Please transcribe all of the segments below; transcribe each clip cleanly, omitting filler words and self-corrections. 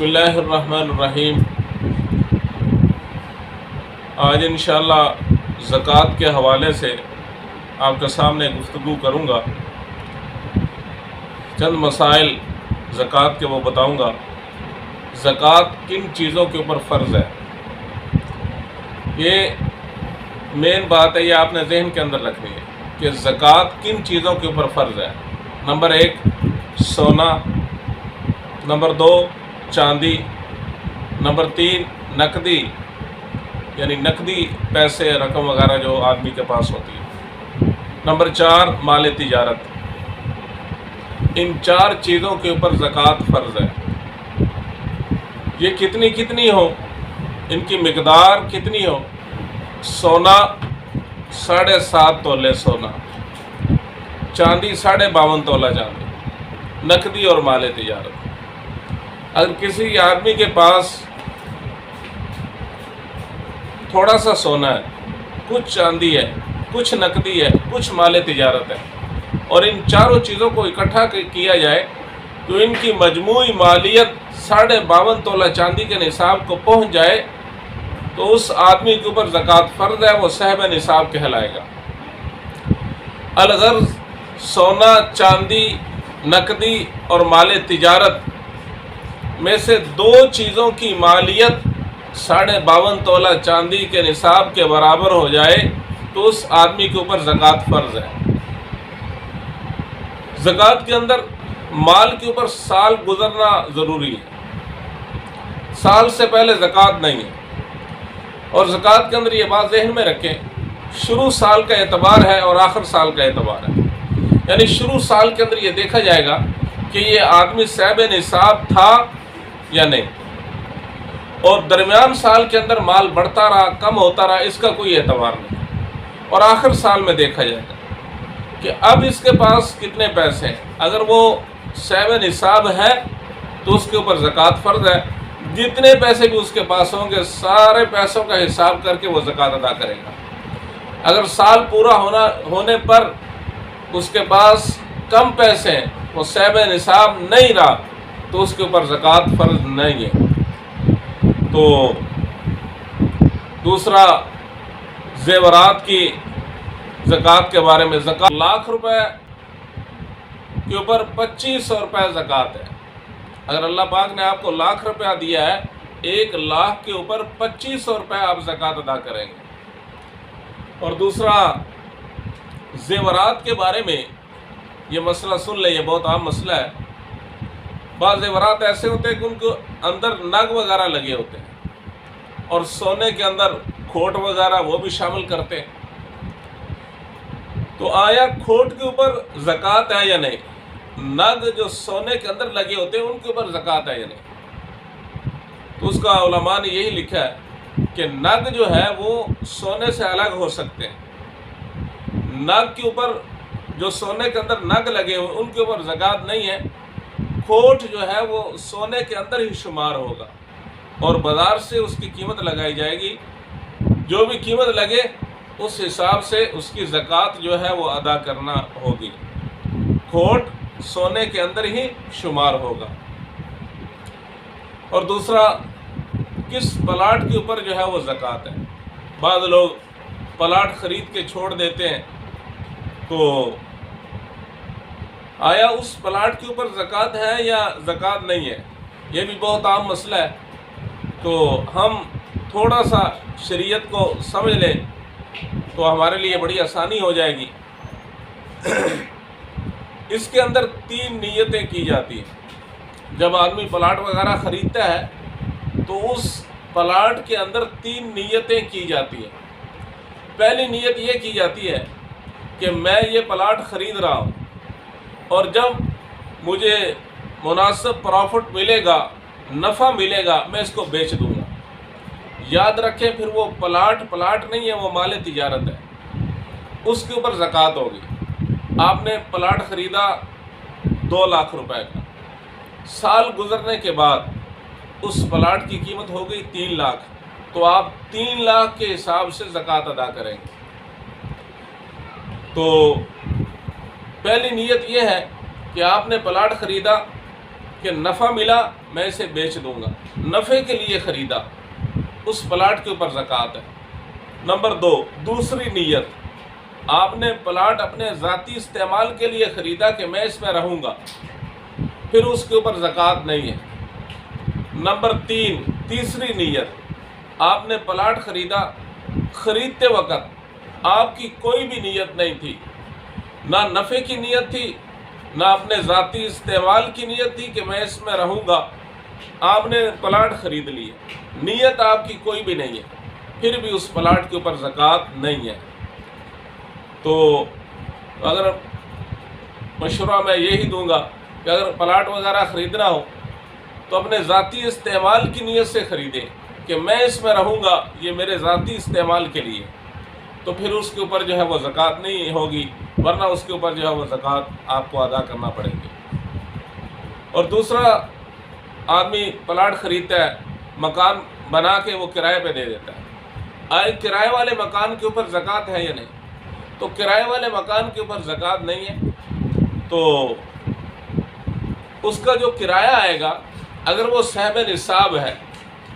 بسم اللہ الرحمن الرحیم۔ آج انشاءاللہ زکوٰۃ کے حوالے سے آپ کے سامنے گفتگو کروں گا۔ چند مسائل زکوٰۃ کے وہ بتاؤں گا۔ زکوٰۃ کن چیزوں کے اوپر فرض ہے، یہ مین بات ہے، یہ آپ نے ذہن کے اندر رکھنی ہے کہ زکوٰۃ کن چیزوں کے اوپر فرض ہے۔ نمبر 1 سونا، نمبر 2 چاندی، نمبر 3 نقدی، یعنی نقدی پیسے رقم وغیرہ جو آدمی کے پاس ہوتی ہے، نمبر 4 مال تجارت۔ ان 4 چیزوں کے اوپر زکوٰۃ فرض ہے۔ یہ کتنی ہو، ان کی مقدار کتنی ہو؟ سونا 7.5 تولے سونا، چاندی 52.5 تولہ چاندی، نقدی اور مال تجارت۔ اگر کسی آدمی کے پاس تھوڑا سا سونا ہے، کچھ چاندی ہے، کچھ نقدی ہے، کچھ مال تجارت ہے، اور ان چاروں چیزوں کو اکٹھا کیا جائے تو ان کی مجموعی مالیت 52.5 تولہ چاندی کے نصاب کو پہنچ جائے تو اس آدمی کے اوپر زکوٰۃ فرض ہے، وہ صاحب نصاب کہلائے گا۔ الغرض سونا، چاندی، نقدی اور مال تجارت میں سے 2 چیزوں کی مالیت 52.5 تولہ چاندی کے نصاب کے برابر ہو جائے تو اس آدمی کے اوپر زکوٰۃ فرض ہے۔ زکوٰۃ کے اندر مال کے اوپر سال گزرنا ضروری ہے، سال سے پہلے زکوٰۃ نہیں ہے۔ اور زکوٰۃ کے اندر یہ بات ذہن میں رکھیں، شروع سال کا اعتبار ہے اور آخر سال کا اعتبار ہے۔ یعنی شروع سال کے اندر یہ دیکھا جائے گا کہ یہ آدمی صاحب نصاب تھا یا نہیں، اور درمیان سال کے اندر مال بڑھتا رہا، کم ہوتا رہا، اس کا کوئی اعتبار نہیں، اور آخر سال میں دیکھا جائے گا کہ اب اس کے پاس کتنے پیسے ہیں۔ اگر وہ صاحب نصاب ہے تو اس کے اوپر زکوٰۃ فرض ہے۔ جتنے پیسے بھی اس کے پاس ہوں گے سارے پیسوں کا حساب کر کے وہ زکوٰۃ ادا کرے گا۔ اگر سال پورا ہونے پر اس کے پاس کم پیسے ہیں، وہ صاحب نصاب نہیں رہا تو اس کے اوپر زکوٰۃ فرض نہیں ہے۔ تو دوسرا زیورات کی زکوٰۃ کے بارے میں، زکوٰۃ 1 لاکھ روپے کے اوپر 2500 روپے زکوٰۃ ہے۔ اگر اللہ پاک نے آپ کو 1 لاکھ روپیہ دیا ہے، 1 لاکھ کے اوپر 2500 روپے آپ زکوٰۃ ادا کریں گے۔ اور دوسرا زیورات کے بارے میں یہ مسئلہ سن لیں، یہ بہت عام مسئلہ ہے۔ بعض زیورات ایسے ہوتے ہیں کہ ان کو اندر نگ وغیرہ لگے ہوتے ہیں، اور سونے کے اندر کھوٹ وغیرہ وہ بھی شامل کرتے ہیں۔ تو آیا کھوٹ کے اوپر زکوٰۃ ہے یا نہیں؟ نگ جو سونے کے اندر لگے ہوتے ہیں ان کے اوپر زکوٰۃ ہے یا نہیں؟ تو اس کا علماء نے یہی لکھا ہے کہ نگ جو ہے وہ سونے سے الگ ہو سکتے ہیں۔ نگ کے اوپر جو سونے کے اندر نگ لگے ہوئے ان کے اوپر زکوٰۃ نہیں ہے۔ کھوٹ جو ہے وہ سونے کے اندر ہی شمار ہوگا، اور بازار سے اس کی قیمت لگائی جائے گی، جو بھی قیمت لگے اس حساب سے اس کی زکوٰۃ جو ہے وہ ادا کرنا ہوگی۔ کھوٹ سونے کے اندر ہی شمار ہوگا۔ اور دوسرا، کس پلاٹ کے اوپر جو ہے وہ زکوٰۃ ہے۔ بعض لوگ پلاٹ خرید کے چھوڑ دیتے ہیں، تو آیا اس پلاٹ کے اوپر زکوٰۃ ہے یا زکوٰۃ نہیں ہے؟ یہ بھی بہت عام مسئلہ ہے۔ تو ہم تھوڑا سا شریعت کو سمجھ لیں تو ہمارے لیے بڑی آسانی ہو جائے گی۔ اس کے اندر 3 نیتیں کی جاتی ہیں۔ جب آدمی پلاٹ وغیرہ خریدتا ہے تو اس پلاٹ کے اندر 3 نیتیں کی جاتی ہیں۔ پہلی نیت یہ کی جاتی ہے کہ میں یہ پلاٹ خرید رہا ہوں، اور جب مجھے مناسب پروفٹ ملے گا، نفع ملے گا، میں اس کو بیچ دوں گا۔ یاد رکھیں، پھر وہ پلاٹ نہیں ہے، وہ مال تجارت ہے، اس کے اوپر زکوٰۃ ہوگی۔ آپ نے پلاٹ خریدا 2 لاکھ روپے کا، سال گزرنے کے بعد اس پلاٹ کی قیمت ہو گئی 3 لاکھ، تو آپ 3 لاکھ کے حساب سے زکوٰۃ ادا کریں گے۔ تو پہلی نیت یہ ہے کہ آپ نے پلاٹ خریدا، کہ نفع ملا میں اسے بیچ دوں گا، نفع کے لیے خریدا، اس پلاٹ کے اوپر زکوٰۃ ہے۔ نمبر 2، دوسری نیت، آپ نے پلاٹ اپنے ذاتی استعمال کے لیے خریدا کہ میں اس میں رہوں گا، پھر اس کے اوپر زکوٰۃ نہیں ہے۔ نمبر 3، تیسری نیت، آپ نے پلاٹ خریدا، خریدتے وقت آپ کی کوئی بھی نیت نہیں تھی، نہ نفع کی نیت تھی، نہ اپنے ذاتی استعمال کی نیت تھی کہ میں اس میں رہوں گا، آپ نے پلاٹ خرید لی، نیت آپ کی کوئی بھی نہیں ہے، پھر بھی اس پلاٹ کے اوپر زکوٰۃ نہیں ہے۔ تو اگر مشورہ میں یہی دوں گا کہ اگر پلاٹ وغیرہ خریدنا ہو تو اپنے ذاتی استعمال کی نیت سے خریدیں کہ میں اس میں رہوں گا، یہ میرے ذاتی استعمال کے لیے، تو پھر اس کے اوپر جو ہے وہ زکوٰۃ نہیں ہوگی، ورنہ اس کے اوپر جو ہے وہ زکوٰۃ آپ کو ادا کرنا پڑے گی۔ اور دوسرا، آدمی پلاٹ خریدتا ہے، مکان بنا کے وہ کرائے پہ دے دیتا ہے، کرائے والے مکان کے اوپر زکوٰۃ ہے یا نہیں؟ تو کرائے والے مکان کے اوپر زکوٰۃ نہیں ہے، تو اس کا جو کرایہ آئے گا اگر وہ صاحب نصاب ہے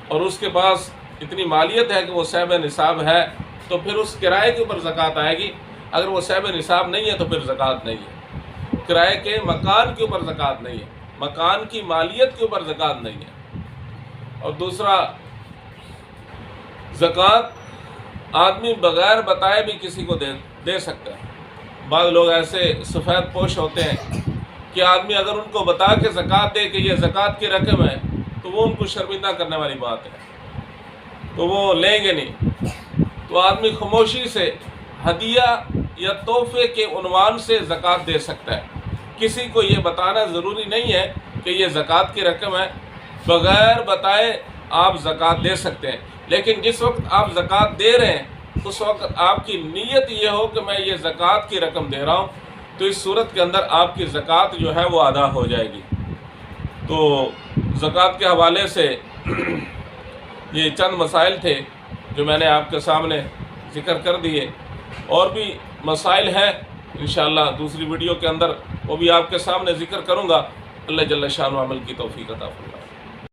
اور اس کے پاس اتنی مالیت ہے کہ وہ صاحب نصاب ہے تو پھر اس کرائے کے اوپر زکوٰۃ آئے گی، اگر وہ صاحب نصاب نہیں ہے تو پھر زکوٰۃ نہیں ہے۔ کرائے کے مکان کے اوپر زکوٰۃ نہیں ہے، مکان کی مالیت کے اوپر زکوٰۃ نہیں ہے۔ اور دوسرا، زکوٰۃ آدمی بغیر بتائے بھی کسی کو دے سکتا ہے۔ بعض لوگ ایسے سفید پوش ہوتے ہیں کہ آدمی اگر ان کو بتا کے زکوٰۃ دے کہ یہ زکوٰۃ کی رقم ہے تو وہ ان کو شرمندہ کرنے والی بات ہے، تو وہ لیں گے نہیں۔ تو آدمی خاموشی سے ہدیہ یا تحفے کے عنوان سے زکوٰۃ دے سکتا ہے، کسی کو یہ بتانا ضروری نہیں ہے کہ یہ زکوٰۃ کی رقم ہے، بغیر بتائے آپ زکوٰۃ دے سکتے ہیں۔ لیکن جس وقت آپ زکوٰۃ دے رہے ہیں اس وقت آپ کی نیت یہ ہو کہ میں یہ زکوٰۃ کی رقم دے رہا ہوں، تو اس صورت کے اندر آپ کی زکوٰۃ جو ہے وہ ادا ہو جائے گی۔ تو زکوٰۃ کے حوالے سے یہ چند مسائل تھے جو میں نے آپ کے سامنے ذکر کر دیے، اور بھی مسائل ہیں انشاءاللہ دوسری ویڈیو کے اندر، وہ بھی آپ کے سامنے ذکر کروں گا۔ اللہ جل شانہ عمل کی توفیق عطا فرمائے۔